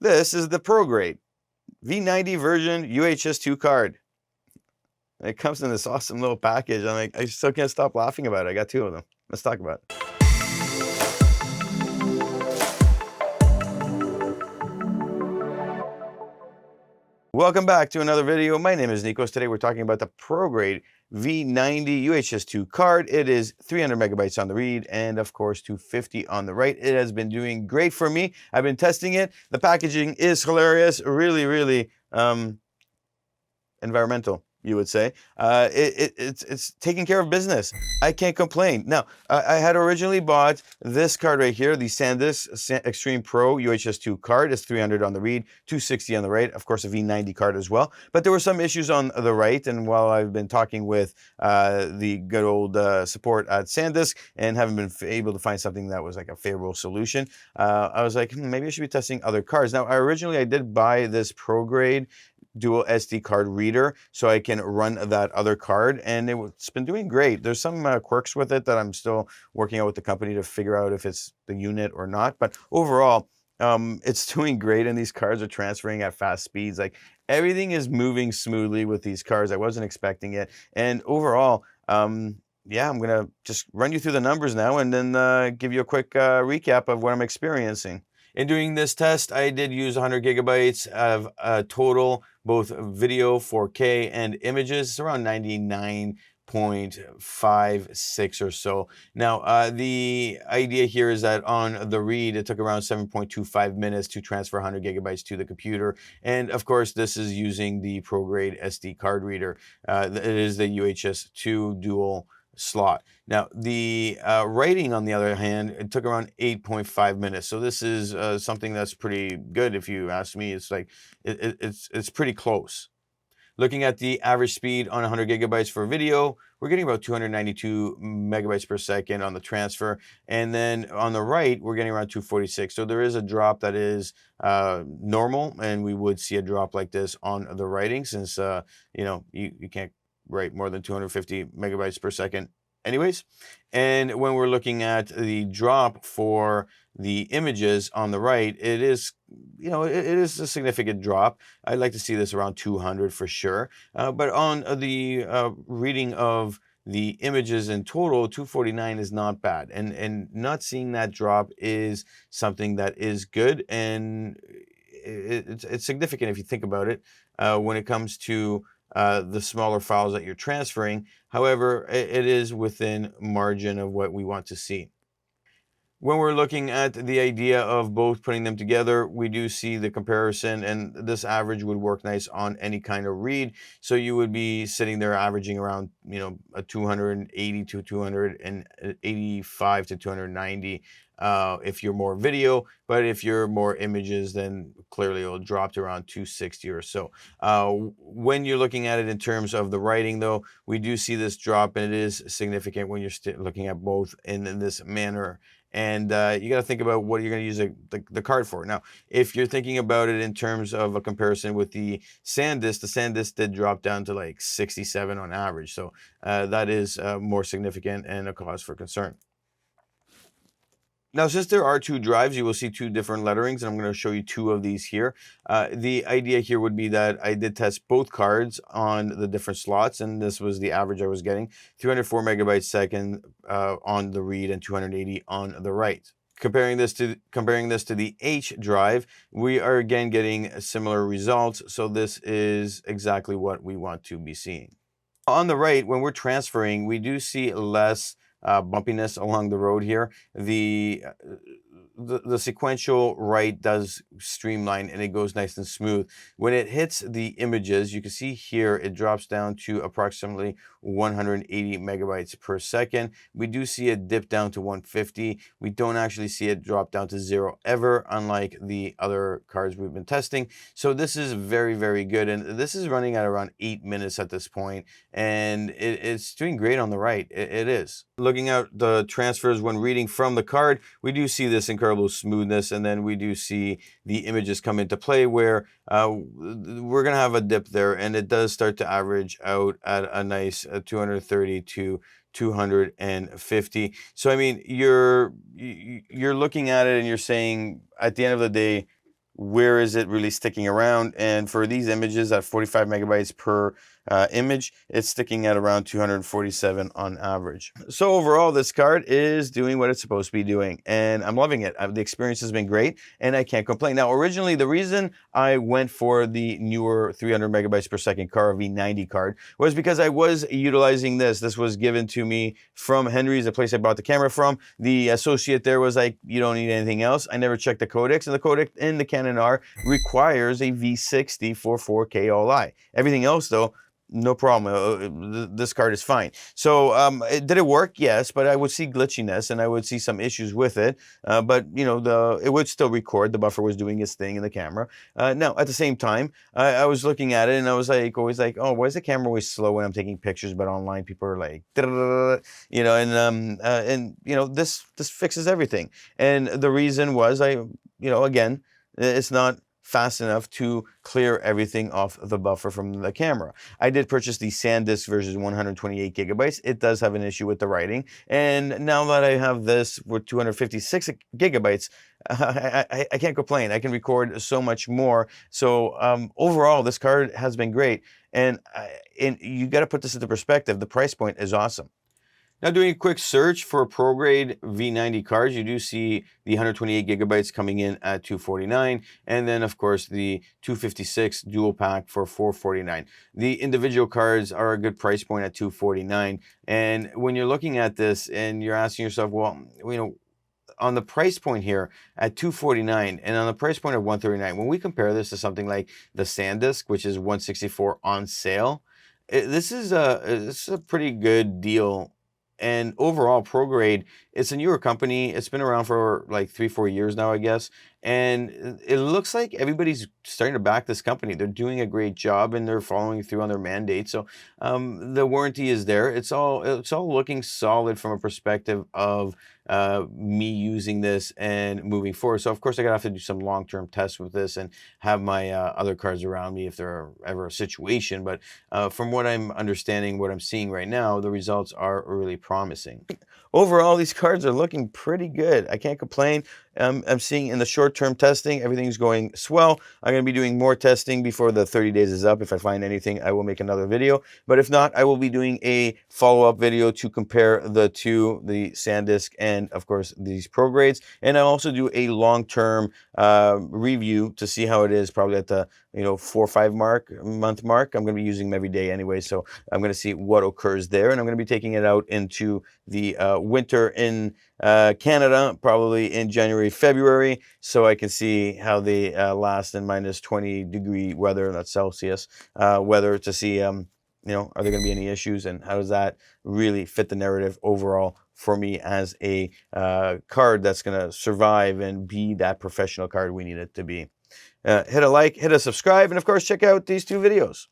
This is the Prograde V90 version UHS-II card. It comes in this awesome little package. I'm like, I still can't stop laughing about it. I got two of them. Let's talk about it. Welcome back to another video. My name is Nikos. Today we're talking about the Prograde V90 UHS-II card. It is 300 megabytes on the read and of course 250 on the write. It has been doing great for me. I've been testing it. The packaging is hilarious. Really environmental, you would say. It's taking care of business. I can't complain. Now, I had originally bought this card right here, the SanDisk Extreme Pro UHS-II card. It's 300 on the read, 260 on the write, of course a V90 card as well. But there were some issues on the write, and while I've been talking with the good old support at SanDisk and haven't been able to find something that was like a favorable solution, I was like, maybe I should be testing other cards. Now, originally I did buy this Prograde dual SD card reader so I can run that other card, and it's been doing great. There's some quirks with it that I'm still working out with the company to figure out if it's the unit or not, but overall it's doing great, and these cards are transferring at fast speeds. Like, everything is moving smoothly with these cards. I wasn't expecting it, and overall yeah, I'm gonna just run you through the numbers now and then give you a quick recap of what I'm experiencing. In doing this test, I did use 100 gigabytes of total, both video, 4K, and images. It's around 99.56 or so. Now, the idea here is that on the read, it took around 7.25 minutes to transfer 100 gigabytes to the computer. And of course, this is using the Prograde SD card reader. It is the UHS-II dual slot. Now, the writing, on the other hand, it took around 8.5 minutes. So this is something that's pretty good, if you ask me. It's like, it's pretty close. Looking at the average speed on 100 gigabytes for video, we're getting about 292 megabytes per second on the transfer. And then on the write, we're getting around 246. So there is a drop that is normal, and we would see a drop like this on the writing, since, you know, you can't write more than 250 megabytes per second anyways. And when we're looking at the drop for the images on the right, it is, you know, it is a significant drop. I'd like to see this around 200 for sure. But on the reading of the images in total, 249 is not bad. And not seeing that drop is something that is good. And it's significant if you think about it when it comes to the smaller files that you're transferring. However, it is within margin of what we want to see. When we're looking at the idea of both putting them together, we do see the comparison, and this average would work nice on any kind of read. So you would be sitting there averaging around, you know, a 280 to 285 to 290 if you're more video. But if you're more images, then clearly it'll drop to around 260 or so. When you're looking at it in terms of the writing, though, we do see this drop, and it is significant when you're looking at both in this manner. And you got to think about what you're going to use the card for. Now, if you're thinking about it in terms of a comparison with the SanDisk did drop down to like 67 on average. So that is more significant and a cause for concern. Now, since there are two drives, you will see two different letterings, and I'm going to show you two of these here. The idea here would be that I did test both cards on the different slots, and this was the average I was getting: 304 megabytes second on the read and 280 on the write. Comparing this to the H drive, we are again getting similar results. So this is exactly what we want to be seeing. On the right, when we're transferring, we do see less bumpiness along the road here. The sequential write does streamline, and it goes nice and smooth. When it hits the images, you can see here it drops down to approximately 180 megabytes per second. We do see it dip down to 150. We don't actually see it drop down to 0 ever, unlike the other cards we've been testing. So this is very good, and this is running at around 8 minutes at this point, and it's doing great on the write. It is. Looking at the transfers when reading from the card, we do see this incredible smoothness, and then we do see the images come into play where we're gonna have a dip there, and it does start to average out at a nice 230 to 250. So I mean, you're looking at it and you're saying, at the end of the day, where is it really sticking around. And for these images at 45 megabytes per image, it's sticking at around 247 on average. So overall, this card is doing what it's supposed to be doing, and I'm loving it. The experience has been great, and I can't complain. Now, originally, the reason I went for the newer 300 megabytes per second car V90 card was because I was utilizing this. This was given to me from Henry's, the place I bought the camera from. The associate there was like, you don't need anything else. I never checked the codecs, and the codec in the Canon R requires a V60 for 4K all-I. Everything else, though, no problem. This card is fine. So did it work? Yes, but I would see glitchiness and I would see some issues with it. But you know, it would still record. The buffer was doing its thing in the camera. Now, at the same time, I was looking at it and I was like, always like, oh, why is the camera always slow when I'm taking pictures? But online, people are like, you know, and you know, this fixes everything. And the reason was again, it's not fast enough to clear everything off the buffer from the camera. I did purchase the SanDisk version 128 gigabytes. It does have an issue with the writing. And now that I have this with 256 gigabytes, I can't complain. I can record so much more. So overall, this card has been great. And you got to put this into perspective. The price point is awesome. Now, doing a quick search for Prograde V90 cards, you do see the 128 gigabytes coming in at $249, and then of course the 256 dual pack for $449. The individual cards are a good price point at $249, and when you're looking at this and you're asking yourself, well, you know, on the price point here at $249 and on the price point of $139, when we compare this to something like the SanDisk, which is $164 on sale, this is a pretty good deal. And overall, Prograde, it's a newer company. It's been around for like 3-4 years now, I guess. And it looks like everybody's starting to back this company. They're doing a great job and they're following through on their mandate. So the warranty is there. It's all looking solid from a perspective of me using this and moving forward. So of course I gotta have to do some long-term tests with this and have my other cards around me if there ever a situation. But from what I'm understanding, what I'm seeing right now, the results are really promising. Overall, these cards are looking pretty good. I can't complain. I'm seeing in the short-term testing, everything's going swell. I'm going to be doing more testing before the 30 days is up. If I find anything, I will make another video. But if not, I will be doing a follow-up video to compare the two, the SanDisk and, of course, these Progrades. And I'll also do a long-term review to see how it is, probably at the 4 or 5 month mark. I'm going to be using them every day anyway, so I'm going to see what occurs there. And I'm going to be taking it out into the winter in Canada, probably in January, February, so I can see how they last in minus 20-degree weather, that's Celsius weather, to see, are there going to be any issues, and how does that really fit the narrative overall for me as a card that's going to survive and be that professional card we need it to be. Hit a like, hit a subscribe, and of course, check out these 2 videos.